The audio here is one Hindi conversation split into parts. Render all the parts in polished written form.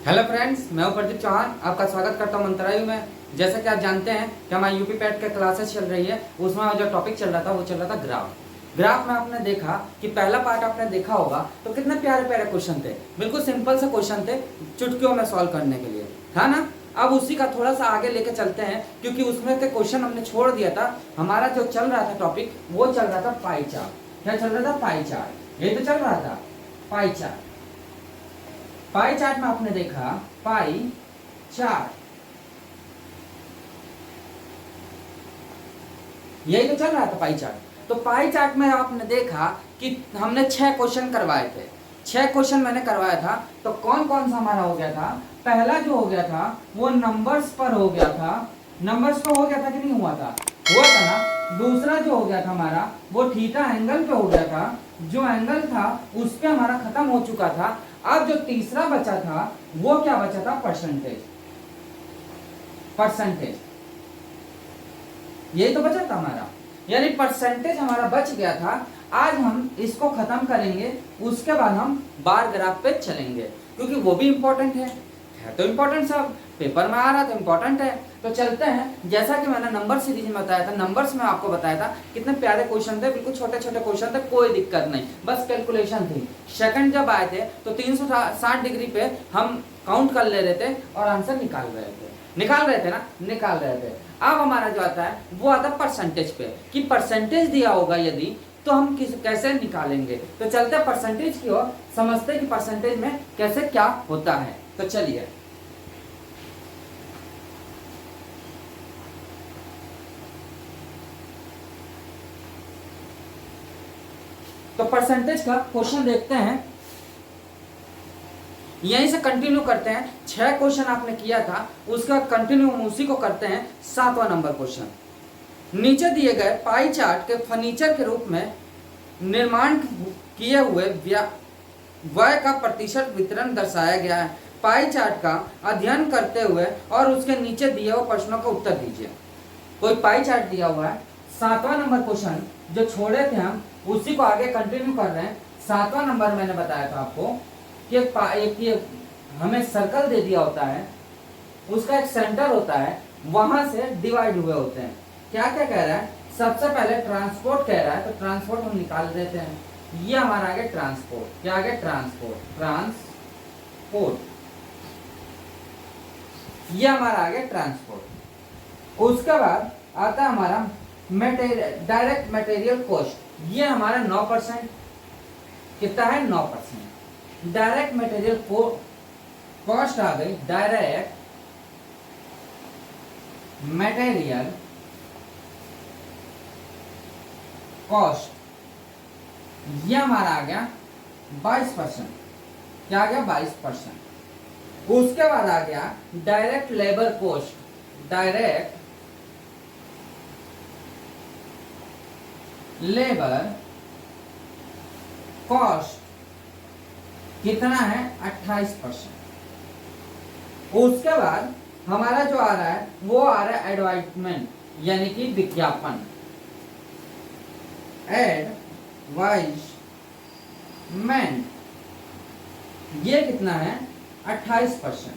हेलो फ्रेंड्स, मैं हूं प्रदीप चौहान। आपका स्वागत करता हूं मंत्रालय में। जैसा कि आप जानते हैं कि हमारी यूपी पैट के क्लासेस चल रही है, उसमें जो टॉपिक चल रहा था वो चल रहा था ग्राफ में आपने देखा कि पहला पार्ट आपने देखा होगा तो कितने प्यारे प्यारे क्वेश्चन थे, बिल्कुल सिंपल से क्वेश्चन थे, चुटकियों में सॉल्व करने के लिए था ना। अब उसी का थोड़ा सा आगे लेके चलते हैं, क्योंकि उसमें के क्वेश्चन हमने छोड़ दिया था। हमारा जो चल रहा था टॉपिक वो चल रहा था पाई चार्ट। क्या चल रहा था? Pie chart. यही तो चल रहा था, पाई चार्ट। पाई चार्ट में आपने देखा पाई चार्ट, यही तो चल रहा था पाई चार्ट। तो पाई चार्ट में आपने देखा कि हमने 6 क्वेश्चन करवाए थे। 6 क्वेश्चन मैंने करवाया था। तो कौन कौन सा हमारा हो गया था? पहला जो हो गया था वो नंबर्स पर हो गया था। नंबर्स पर हो गया था कि नहीं हुआ था? हुआ था ना। दूसरा जो हो गया था हमारा वो थीटा एंगल पे हो गया था। जो एंगल था उस पे हमारा खत्म हो चुका था। अब जो तीसरा बचा था वो क्या बचा था? परसेंटेज। परसेंटेज यही तो बचा था हमारा, यानी परसेंटेज हमारा बच गया था। आज हम इसको खत्म करेंगे, उसके बाद हम बार ग्राफ पे चलेंगे, क्योंकि वो भी इंपॉर्टेंट है तो इंपॉर्टेंट सब पेपर में आ रहा तो इंपॉर्टेंट है। तो चलते हैं। जैसा कि मैंने नंबर सीरीज में बताया था, नंबर्स में आपको बताया था कितने प्यारे क्वेश्चन थे, बिल्कुल छोटे छोटे क्वेश्चन थे, कोई दिक्कत नहीं, बस कैलकुलेशन थी। सेकंड जब आए थे तो 360 डिग्री पे हम काउंट कर ले रहे थे और आंसर निकाल रहे थे ना, निकाल रहे थे। अब हमारा जो आता है वो आता है परसेंटेज पे, कि परसेंटेज दिया होगा यदि तो हम कैसे निकालेंगे। तो चलते हैं परसेंटेज की ओर, समझते हैं कि परसेंटेज में कैसे क्या होता है। तो चलिए, तो परसेंटेज का क्वेश्चन देखते हैं, यहीं से कंटिन्यू करते हैं। 6 क्वेश्चन आपने किया था, उसका कंटिन्यू हम उसी को करते हैं। 7वां नंबर क्वेश्चन। नीचे दिए गए पाई चार्ट के फर्नीचर के रूप में निर्माण किए हुए व्यय का प्रतिशत वितरण दर्शाया गया है। पाई चार्ट का अध्ययन करते हुए और उसके नीचे दिए हुए प्रश्नों का उत्तर दीजिए। कोई पाई चार्ट दिया हुआ है। 7वां नंबर क्वेश्चन जो छोड़े थे हम उसी को आगे कंटिन्यू कर रहे हैं। 7वां नंबर मैंने बताया था आपको कि एक हमें सर्कल दे दिया होता है, उसका एक सेंटर होता है, वहां से डिवाइड हुए होते हैं। क्या क्या कह रहा है? सबसे पहले ट्रांसपोर्ट कह रहा है, तो ट्रांसपोर्ट हम निकाल देते हैं। ये हमारा आगे ट्रांसपोर्ट, क्या आगे? ट्रांसपोर्ट, ये हमारा आगे ट्रांसपोर्ट। उसके बाद आता है हमारा डायरेक्ट मटेरियल कॉस्ट। ये हमारा 9%, कितना है? 9%। डायरेक्ट मटेरियल कॉस्ट आ गई। डायरेक्ट मटेरियल कॉस्ट, ये हमारा आ गया 22%। क्या आ गया? 22%। उसके बाद आ गया direct labour cost. Direct labour cost कितना है? 28%। उसके बाद हमारा जो आ रहा है वो आ रहा है एडवर्टाइजमेंट, यानी कि विज्ञापन। एडवर्टाइजमेंट, ये कितना है? 28%।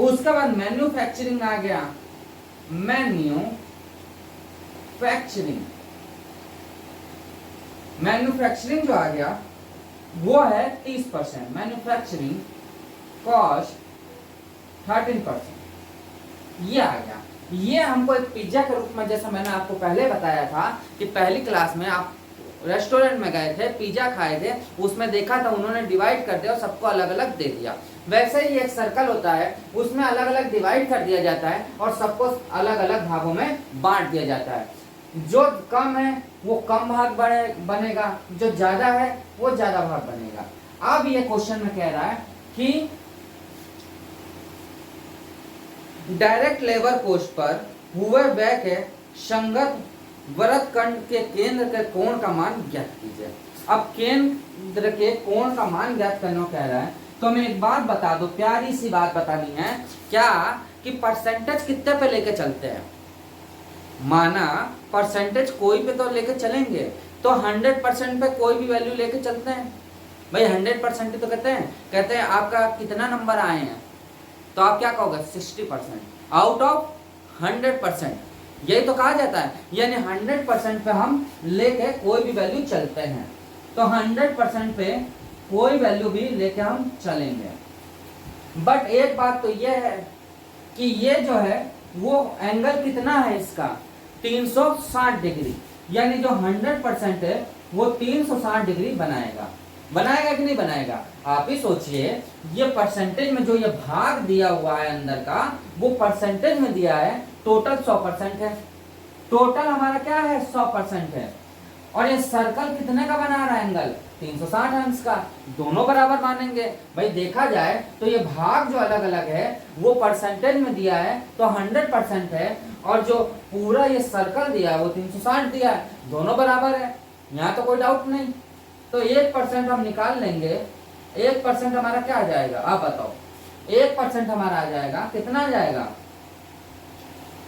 उसके बाद मैन्युफैक्चरिंग आ गया। मैन्युफैक्चरिंग जो आ गया वो है 30%। मैन्युफैक्चरिंग कॉस्ट 13%, ये आ गया। ये हमको एक पिज्जा के रूप में, जैसा मैंने आपको पहले बताया था कि पहली क्लास में आप रेस्टोरेंट में गए थे, पिज्जा खाए थे, उसमें देखा था उन्होंने डिवाइड कर दिया और सबको अलग अलग दे दिया। वैसे ही एक सर्कल होता है, उसमें अलग अलग डिवाइड कर दिया जाता है और सबको अलग अलग भागों में बांट दिया जाता है। जो कम है वो कम भाग बनेगा, जो ज्यादा है वो ज्यादा भाग बनेगा। अब ये क्वेश्चन में कह रहा है कि डायरेक्ट लेबर कॉस्ट पर हुए व्यय के संगत वृत्तखंड के केंद्र के कोण का मान ज्ञात कीजिए। अब केंद्र के कोण का मान ज्ञात करना कह रहा है, तो मैं एक बात बता दो, प्यारी सी बात बतानी है क्या, कि परसेंटेज कितने पे लेके चलते हैं। माना परसेंटेज कोई पे तो लेके चलेंगे, तो 100% पे कोई भी वैल्यू लेके चलते हैं। भाई 100% तो कहते हैं आपका कितना नंबर आए हैं, तो आप क्या कहोगे 60% आउट ऑफ 100%, यही तो कहा जाता है। यानी 100% पे हम लेके कोई भी वैल्यू चलते हैं, तो 100% पे कोई वैल्यू भी लेके हम चलेंगे। बट एक बात तो यह है कि ये जो है वो एंगल कितना है इसका 360 डिग्री, यानी जो 100% है वो 360 डिग्री बनाएगा। बनाएगा कि नहीं बनाएगा? आप ही सोचिए, ये परसेंटेज में जो ये भाग दिया हुआ है अंदर का, वो परसेंटेज में दिया है, टोटल 100% है। टोटल हमारा क्या है 100% है, और ये सर्कल कितने का बना रहा है एंगल 360 अंश का, दोनों बराबर मानेंगे। भाई देखा जाए तो ये भाग जो अलग अलग है वो परसेंटेज में दिया है तो 100% है, और जो पूरा ये सर्कल दिया है वो 360 दिया है, दोनों बराबर है, यहाँ तो कोई डाउट नहीं। तो 1% हम निकाल लेंगे, 1% हमारा क्या आ जाएगा आप बताओ? 1% हमारा आ जाएगा, कितना आ जाएगा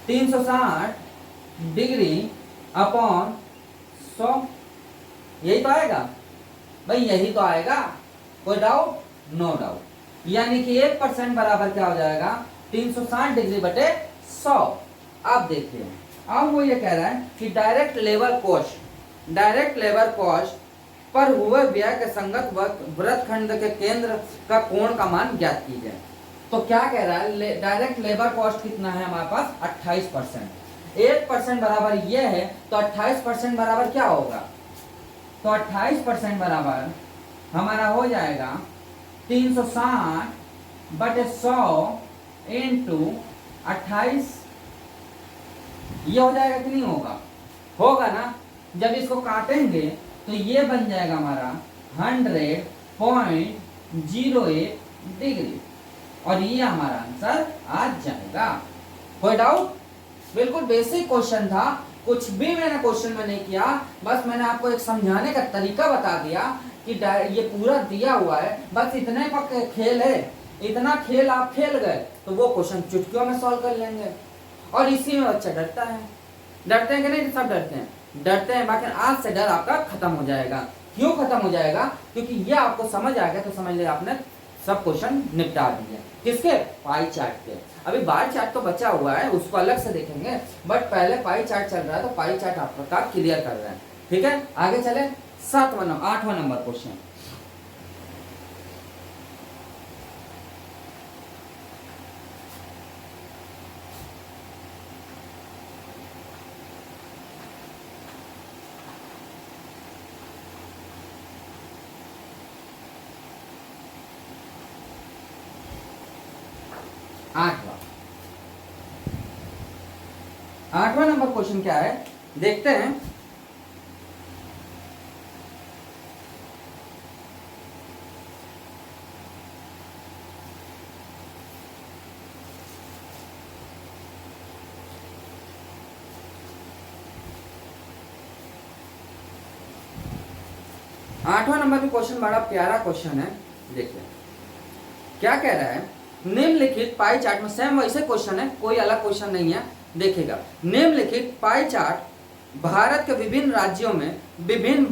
360 डिग्री अपॉन 100, यही तो आएगा भाई, यही तो आएगा, कोई डाउट? No doubt. यानी कि 1% बराबर क्या हो जाएगा 360 डिग्री बटे 100। अब देखिए, अब वो ये कह रहा है कि डायरेक्ट लेबर कॉस्ट पर हुए व्यय के संगत वृत्तखंड के केंद्र का कोण का मान ज्ञात कीजिए। तो क्या कह रहा है, डायरेक्ट लेबर कॉस्ट कितना है हमारे पास 28%, 1% बराबर ये है, तो 28% बराबर क्या होगा? तो 28% बराबर हमारा हो जाएगा 360 बटे 100 इंटू 28, ये हो जाएगा कि नहीं होगा? होगा ना। जब इसको काटेंगे तो ये बन जाएगा हमारा 100.08 डिग्री, और ये हमारा आंसर आ जाएगा। कोई डाउट? बिल्कुल बेसिक क्वेश्चन था, कुछ भी मैंने क्वेश्चन में नहीं किया, बस मैंने आपको एक समझाने का तरीका बता दिया कि ये पूरा दिया हुआ है, बस इतने का खेल है, इतना खेल आप खेल गए तो वो क्वेश्चन चुटकियों में सॉल्व कर लेंगे। और इसी में बच्चा डरता है, डरते हैं कि नहीं? सब डरते हैं, बाकी आज से डर आपका खत्म हो जाएगा। क्यों खत्म हो जाएगा? क्योंकि ये आपको समझ आ गया तो समझ ले आपने सब क्वेश्चन निपटा दिए। किसके? पाई चार्ट के। अभी बार चार्ट तो बचा हुआ है, उसको अलग से देखेंगे, बट पहले पाई चार्ट चल रहा है तो पाई चार्ट आपका क्लियर कर रहे हैं। ठीक है, आगे चले 8वां नंबर क्वेश्चन। आठवां नंबर क्वेश्चन क्या है देखते हैं। आठवां नंबर भी क्वेश्चन बड़ा प्यारा क्वेश्चन है। देखिए क्या कह रहा है, निम्नलिखित पाई चार्ट में, सेम वैसे क्वेश्चन है, कोई अलग क्वेश्चन नहीं है। देखिएगा, निम्नलिखित पाई चार्ट भारत के विभिन्न राज्यों में विभिन्न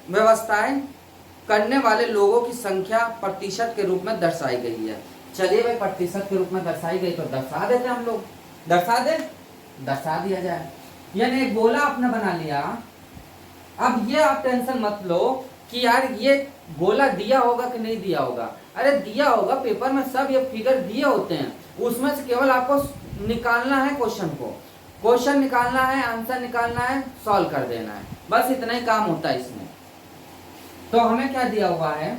व्यवस्थाएं करने वाले लोगों की संख्या प्रतिशत के रूप में दर्शाई गई है। चलिए भाई, प्रतिशत के रूप में दर्शाई गई तो दर्शा देते हम लोग, दर्शा दिया जाए। यानी एक गोला आपने बना लिया। अब ये आप टेंशन मत लो कि यार ये गोला दिया होगा कि नहीं दिया होगा। अरे दिया होगा, पेपर में सब ये फिगर दिए होते हैं, उसमें से केवल आपको निकालना है क्वेश्चन निकालना है, आंसर निकालना है, सॉल्व कर देना है, बस इतना ही काम होता है इसमें। तो हमें क्या दिया हुआ है,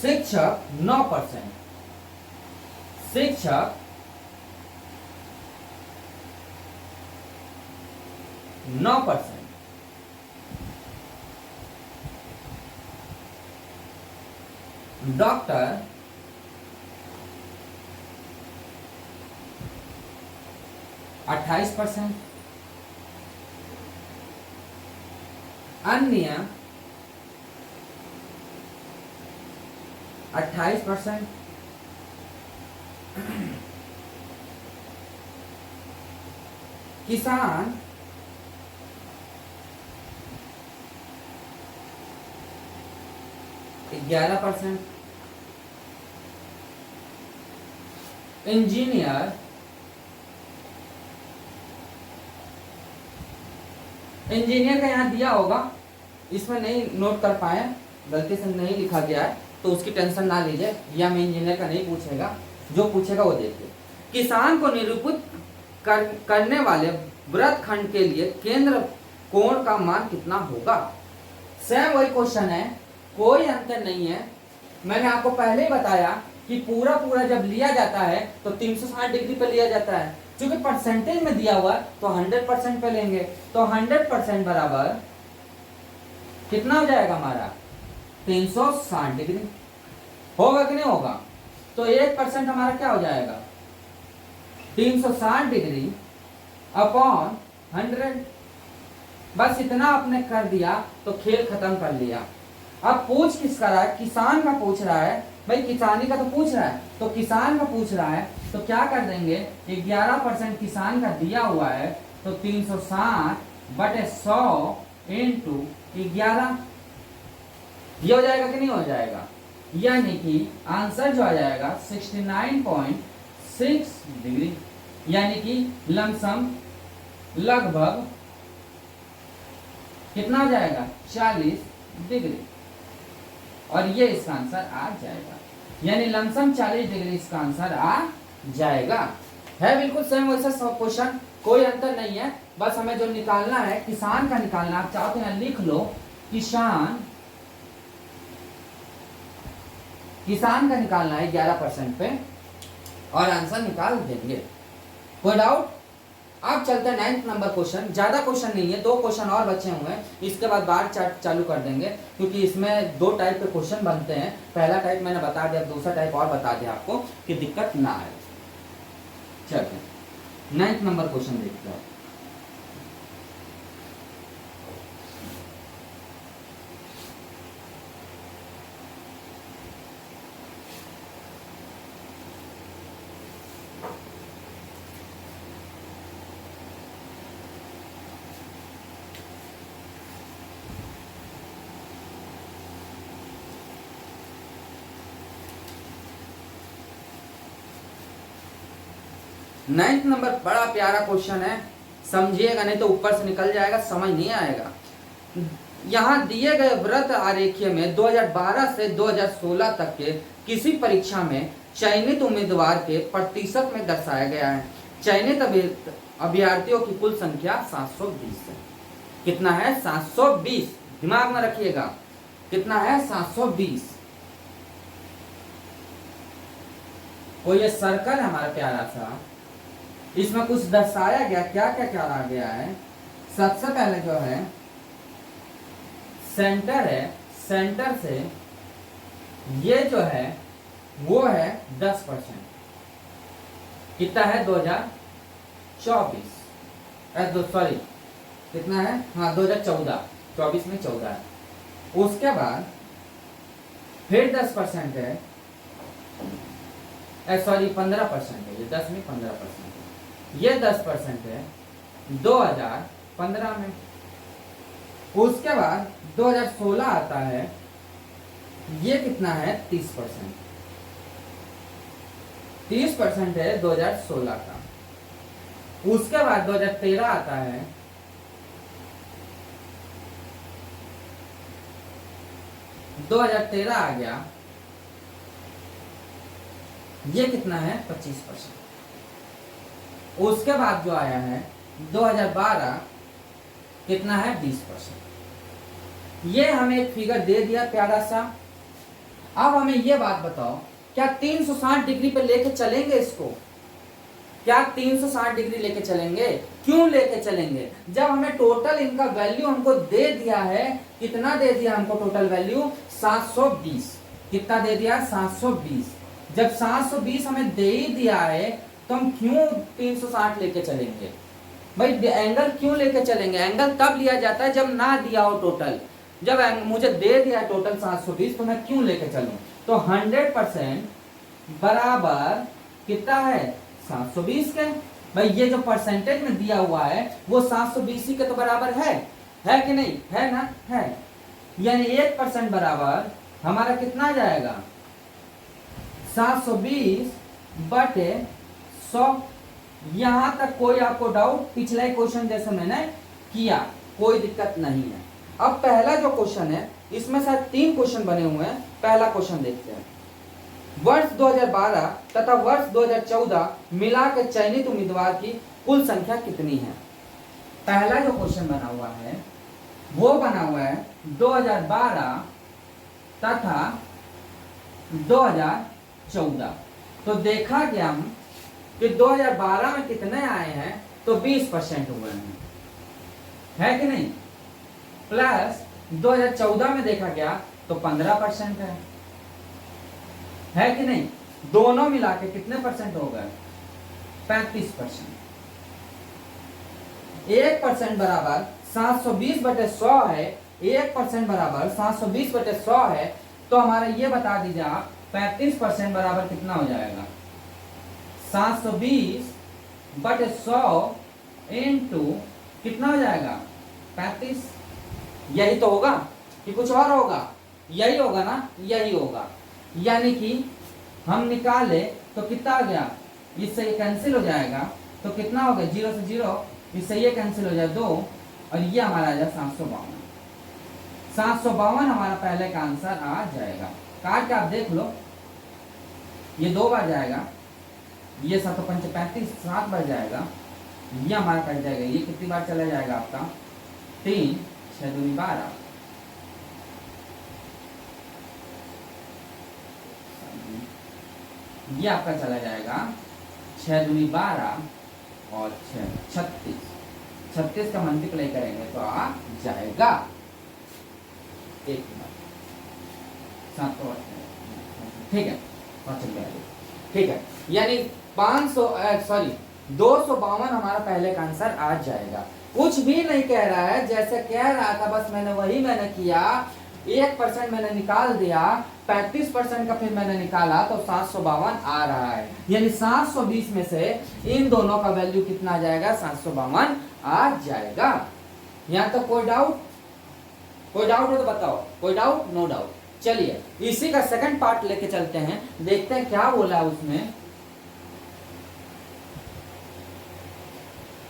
शिक्षक 9%, शिक्षक 9%, डॉक्टर 28%, अन्य 28%, किसान 11%। इंजीनियर का यहाँ दिया होगा, इसमें नहीं नोट कर पाए, गलती से नहीं लिखा गया है, तो उसकी टेंशन ना लीजिए, या मैं इंजीनियर का नहीं पूछेगा, जो पूछेगा वो देखिए। किसान को निरूपित करने वाले वृत्त खंड के लिए केंद्र कोण का मान कितना होगा। सेम वही क्वेश्चन है, कोई अंतर नहीं है। मैंने आपको पहले ही बताया कि पूरा पूरा जब लिया जाता है तो 360 डिग्री पे लिया जाता है, क्योंकि परसेंटेज में दिया हुआ तो 100% पे लेंगे, तो 100% बराबर कितना हो जाएगा हमारा 360 डिग्री। होगा कि नहीं होगा? तो 1% हमारा क्या हो जाएगा 360 डिग्री अपॉन 100। बस इतना आपने कर दिया तो खेल खत्म कर लिया। अब पूछ किसका रहा है? किसान का पूछ रहा है भाई, किसानी का तो पूछ रहा है, तो किसान का पूछ रहा है तो क्या कर देंगे 11% किसान का दिया हुआ है, तो 360/100 इंटू 11, ये हो जाएगा कि नहीं हो जाएगा? यानी कि आंसर जो आ जाएगा 69.6 डिग्री, यानी कि लमसम लगभग कितना हो जाएगा 40 डिग्री, और ये इसका आंसर आ जाएगा, यानी लमसम 40 डिग्री इसका आंसर आ जाएगा। है बिल्कुल सेम वैसा सब क्वेश्चन, कोई अंतर नहीं है। बस हमें जो निकालना है किसान का निकालना, आप चाहते हैं लिख लो किसान का निकालना है 11% पे, और आंसर निकाल देंगे। कोई डाउट? अब चलते हैं 9th नंबर क्वेश्चन। ज्यादा क्वेश्चन नहीं है, 2 क्वेश्चन और बचे हुए हैं, इसके बाद बार चार्ट चालू कर देंगे, क्योंकि इसमें 2 टाइप के क्वेश्चन बनते हैं। पहला टाइप मैंने बता दिया, दूसरा टाइप और बता दिया आपको कि दिक्कत ना आए। चलते 9th नंबर क्वेश्चन देखते हैं। नाइन्थ नंबर बड़ा प्यारा क्वेश्चन है, समझिएगा नहीं तो ऊपर से निकल जाएगा, समझ नहीं आएगा। यहाँ दिए गए वृत्त आरेखीय में 2012 से 2016 तक के किसी परीक्षा में चयनित उम्मीदवार के प्रतिशत में दर्शाया गया है। चयनित अभ्यर्थियों की कुल संख्या 720 है। कितना है? 720। दिमाग में रखिएगा, कितना है? 720। और ये सर्कल है हमारा प्यारा सा, इसमें कुछ दर्शाया गया, क्या क्या क्या आ गया है। सबसे पहले जो है सेंटर है, सेंटर से ये जो है वो है 10%। कितना है? 2024, सॉरी कितना है? हाँ 2014, 24 में 14 है। उसके बाद फिर 10% है, सॉरी 15% है, ये 10 में 15%, ये 10% है 2015 में। उसके बाद 2016 आता है, ये कितना है? 30%। 30% है 2016 का। उसके बाद 2013 आता है, आ गया, ये कितना है? 25%। उसके बाद जो आया है 2012, कितना है? 20%। ये हमें एक फिगर दे दिया प्यारा सा। अब हमें ये बात बताओ, क्या 360 डिग्री पे लेके चलेंगे इसको? क्या 360 डिग्री लेके चलेंगे? क्यों लेके चलेंगे? जब हमें टोटल इनका वैल्यू हमको दे दिया है, कितना दे दिया हमको टोटल वैल्यू? 720। कितना दे दिया? 720। जब 720 हमें दे ही दिया है तो हम क्यों 360 लेके चलेंगे? भाई एंगल क्यों लेके चलेंगे? एंगल तब लिया जाता है जब ना दिया हो टोटल। जब मुझे दे दिया है टोटल 720 तो मैं क्यों लेके चलूं? तो 100% बराबर कितना है? 720 के। भाई ये जो परसेंटेज में दिया हुआ है वो 720 के तो बराबर है कि नहीं? है ना? है। यानी 1% बराबर हमारा कितना जाएगा 720 बटे 100। यहां तक कोई आपको डाउट? पिछला ही क्वेश्चन जैसे मैंने किया, कोई दिक्कत नहीं है। अब पहला जो क्वेश्चन है, इसमें शायद 3 क्वेश्चन बने हुए हैं। पहला क्वेश्चन देखते हैं। वर्ष 2012 तथा वर्ष 2014 मिला के चयनित उम्मीदवार की कुल संख्या कितनी है? पहला जो क्वेश्चन बना हुआ है वो बना हुआ है 2012 तथा 2014। तो देखा गया हम कि 2012 में कितने आए हैं, तो 20% हुए हैं, है कि नहीं? प्लस 2014 में देखा गया तो 15% है कि नहीं? दोनों मिला के कितने परसेंट हो गए? 35%। 1% बराबर 720 बटे 100 है। 1% बराबर 720 बटे 100 है। तो हमारा ये बता दीजिए आप, 35% बराबर कितना हो जाएगा? 720 बटे 100 इंटू कितना हो जाएगा? 35। यही तो होगा कि कुछ और होगा? यही होगा ना, यही होगा। यानी कि हम निकाले तो कितना आ गया? इससे ये कैंसिल हो जाएगा तो कितना हो गया? 0 से 0, इससे ये कैंसिल हो जाए 2 और ये हमारा आ जाए 752। 752 हमारा पहले का आंसर आ जाएगा। काट के आप देख लो, ये 2 बार जाएगा, ये 7 5 35, 7 बार जाएगा, ये हमारा कट जाएगा। ये कितनी बार चला जाएगा आपका? 3 6 दूनी 12, ये आपका चला जाएगा 6 दूनी 12 और 6 36। 36 का मल्टीप्लाई करेंगे तो आ जाएगा 1 7। ठीक है, ठीक है। यानी 252 हमारा पहले का आंसर आ जाएगा। कुछ भी नहीं कह रहा है, जैसे कह रहा था बस मैंने किया। 1% मैंने निकाल दिया, 35% का फिर मैंने निकाला तो 752 आ रहा है। यानी 720 में से इन दोनों का वैल्यू कितना आ जाएगा? 752 आ जाएगा। यहां तक कोई डाउट? कोई डाउट हो तो बताओ। कोई डाउट? No doubt. चलिए इसी का सेकंड पार्ट लेके चलते हैं, देखते हैं क्या बोला है उसमें।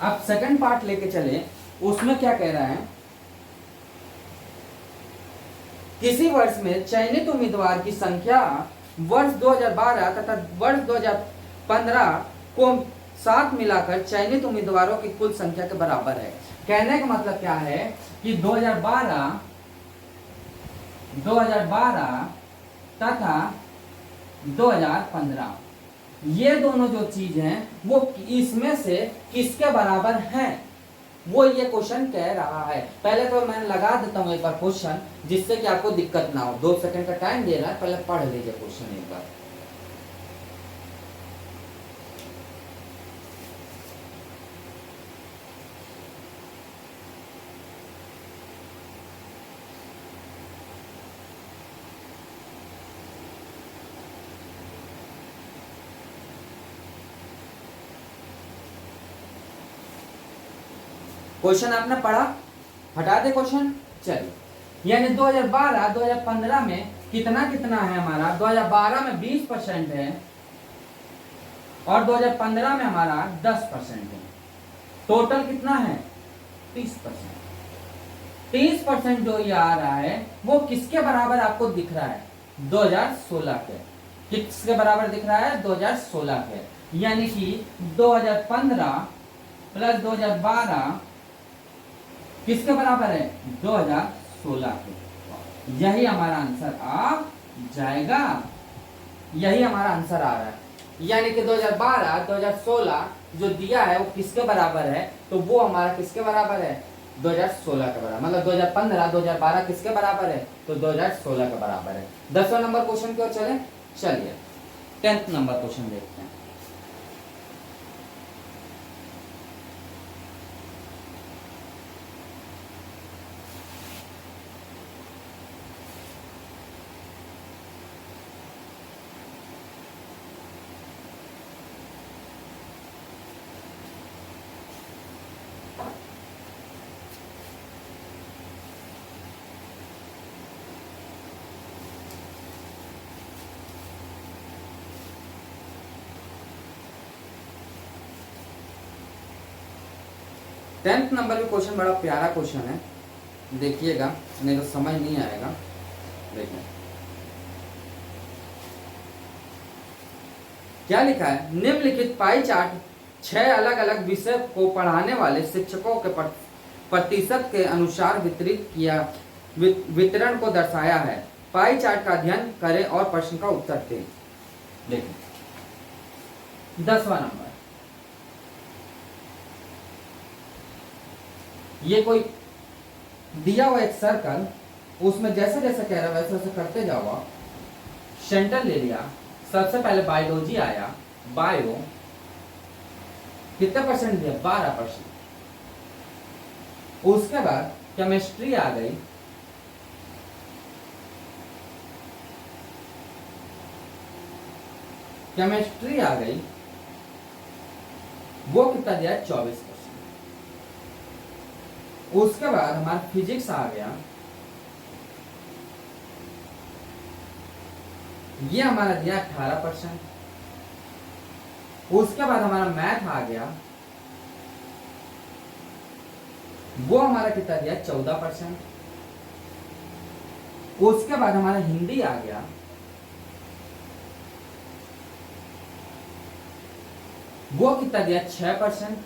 अब सेकंड पार्ट लेके चले, उसमें क्या कह रहा है? किसी वर्ष में चयनित उम्मीदवार की संख्या वर्ष 2012 तथा वर्ष 2015 को साथ मिलाकर चयनित उम्मीदवारों की कुल संख्या के बराबर है। कहने का मतलब क्या है कि 2012 तथा 2015 ये दोनों जो चीज हैं वो इसमें से किसके बराबर हैं, वो ये क्वेश्चन कह रहा है। पहले तो मैं लगा देता हूं एक बार क्वेश्चन, जिससे कि आपको दिक्कत ना हो। 2 सेकंड का टाइम दे रहा है, पहले पढ़ लीजिए क्वेश्चन एक बार। क्वेश्चन आपने पढ़ा? हटा दे क्वेश्चन। चलिए, यानी 2012 2015 में कितना कितना है हमारा? 2012 में 20% है और 2015 में हमारा 10% है। टोटल कितना है? 30%। 30% जो ये आ रहा है वो किसके बराबर आपको दिख रहा है? 2016 के। किसके बराबर दिख रहा है? 2016 के। यानी कि 2015 प्लस 2012 किसके बराबर है? 2016 के। यही हमारा आंसर आ जाएगा। यही हमारा आंसर आ रहा है। यानी कि 2012 2016 जो दिया है वो किसके बराबर है? तो वो हमारा किसके बराबर है? 2016 के बराबर। मतलब 2015 2012 किसके बराबर है? तो 2016 के बराबर है। 10वां नंबर क्वेश्चन की ओर चले। चलिए 10th नंबर क्वेश्चन देखते हैं। 10th नंबर का क्वेश्चन बड़ा प्यारा क्वेश्चन है, देखिएगा नहीं तो समझ नहीं आएगा। देखिए क्या लिखा है, निम्नलिखित पाई चार्ट 6 अलग अलग विषय को पढ़ाने वाले शिक्षकों के प्रतिशत के अनुसार वितरित किया वितरण को दर्शाया है। पाई चार्ट का अध्ययन करें और प्रश्न का उत्तर दें। देखिए 10वां नंबर, ये कोई दिया हुआ एक सर्कल, उसमें जैसे जैसे कह रहा है वैसे वैसे करते जाओ। सेंटर ले लिया, सबसे पहले बायोलॉजी आया, बायो कितना परसेंट दिया, 12%। उसके बाद केमिस्ट्री आ गई, केमिस्ट्री आ गई, वो कितना दिया, 24%। उसके बाद हमारा फिजिक्स आ गया, ये हमारा दिया 18%। उसके बाद हमारा मैथ आ गया, वो हमारा कितना दिया, 14%। उसके बाद हमारा हिंदी आ गया, वो कितना दिया, 6%।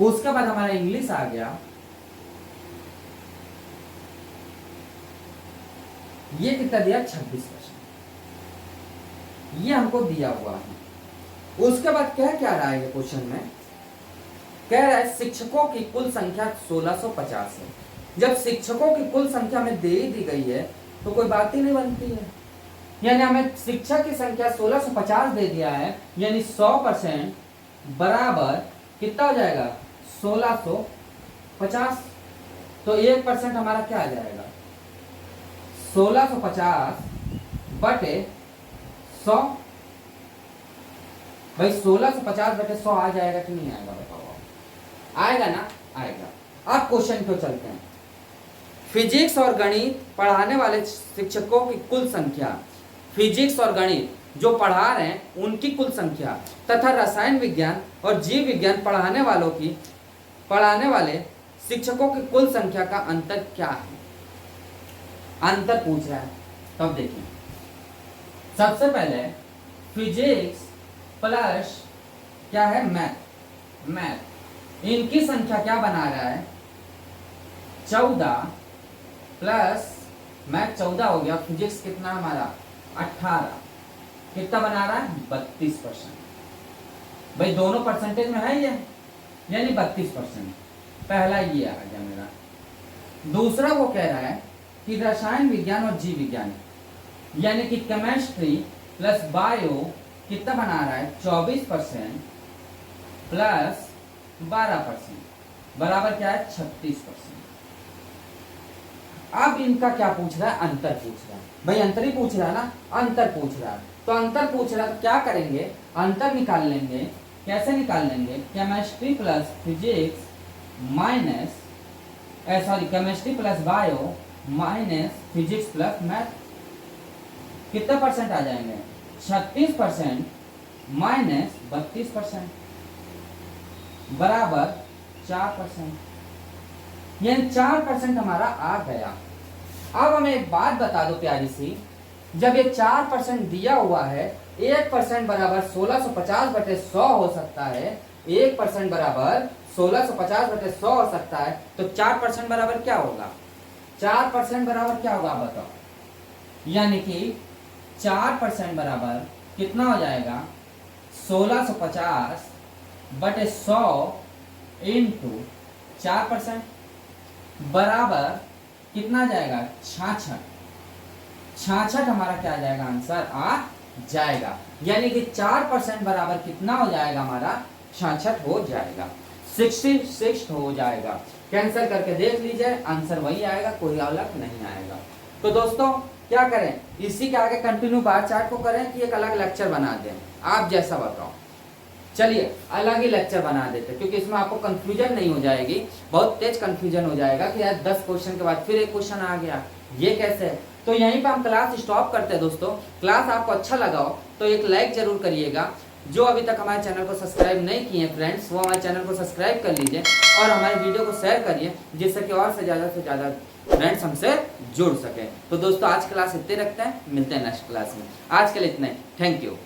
उसके बाद हमारा इंग्लिश आ गया, ये कितना दिया, 26%। ये हमको दिया हुआ है। उसके बाद क्या क्या रहा है क्वेश्चन में, कह रहा है शिक्षकों की कुल संख्या 1650 है। जब शिक्षकों की कुल संख्या में दे ही दी गई है तो कोई बात ही नहीं बनती है। यानी हमें शिक्षक की संख्या 1650 दे दिया है, यानी 100% बराबर कितना हो जाएगा, 1650। तो 1% हमारा क्या आ जाएगा, 1650 बटे 100। भाई 1650 बटे 100 आ जाएगा कि नहीं आएगा, बताओ। आएगा ना, आएगा। अब क्वेश्चन क्यों चलते हैं। फिजिक्स और गणित पढ़ाने वाले शिक्षकों की कुल संख्या, फिजिक्स और गणित जो पढ़ा रहे हैं उनकी कुल संख्या, तथा रसायन विज्ञान और जीव विज्ञान पढ़ाने वाले शिक्षकों की कुल संख्या का अंतर क्या है, अंतर पूछ रहा है। तब देखिए सबसे पहले फिजिक्स प्लस क्या है, मैथ, इनकी संख्या क्या बना रहा है, 14 प्लस मैथ 14 हो गया, फिजिक्स कितना हमारा 18, कितना बना रहा है, 32%। भाई दोनों परसेंटेज में है ये, यानी 32%। पहला ये आ गया मेरा। दूसरा वो कह रहा है कि रसायन विज्ञान और जीव विज्ञान यानी कि केमिस्ट्री प्लस बायो कितना बना रहा है, 24% प्लस 12% बराबर क्या है, 36%। अब इनका क्या पूछ रहा है, अंतर पूछ रहा है। भाई अंतर ही पूछ रहा है ना, अंतर पूछ रहा है। तो अंतर पूछ रहा है तो क्या करेंगे, अंतर निकाल लेंगे। कैसे निकाल लेंगे, chemistry plus physics minus sorry chemistry plus bio minus physics plus math, कितना परसेंट आ जाएंगे, 36% माइनस 32% बराबर 4%, यानी 4% हमारा आ गया। अब हमें एक बात बता दो प्यारी सी, जब ये 4% दिया हुआ है, 1% बराबर 1650 बटे 100 हो सकता है, 1% बराबर 1650 बटे 100 हो सकता है, तो 4% बराबर क्या होगा, 4% बराबर क्या होगा बताओ। यानी कि 4% बराबर कितना हो जाएगा, 1650 बटे 100 इंटू 4% बराबर कितना जाएगा, 66 हमारा क्या आ जाएगा, आंसर आ जाएगा। यानी कि 4% बराबर कितना हो जाएगा हमारा, 66 हो जाएगा, 66 हो जाएगा। कैंसिल करके देख लीजिए, आंसर वही आएगा, कोई अलग नहीं आएगा। तो दोस्तों क्या करें, इसी के आगे कंटिन्यू बार चार्ट को करें कि एक अलग लेक्चर बना दें, आप जैसा बताओ। चलिए अलग ही लेक्चर बना देते, क्योंकि इसमें आपको कंफ्यूजन नहीं हो जाएगी, बहुत तेज कंफ्यूजन हो जाएगा कि यार 10 क्वेश्चन के बाद फिर एक क्वेश्चन आ गया, ये कैसे है। तो यहीं पे हम क्लास स्टॉप करते हैं दोस्तों। क्लास आपको अच्छा लगा हो तो एक लाइक जरूर करिएगा, जो अभी तक हमारे चैनल को सब्सक्राइब नहीं किए हैं फ्रेंड्स, वो हमारे चैनल को सब्सक्राइब कर लीजिए और हमारे वीडियो को शेयर करिए, जिससे कि और से ज़्यादा फ्रेंड्स हमसे जुड़ सकें। तो दोस्तों आज क्लास इतने रखते हैं, मिलते हैं नेक्स्ट क्लास में। आज के लिए इतना ही, थैंक यू।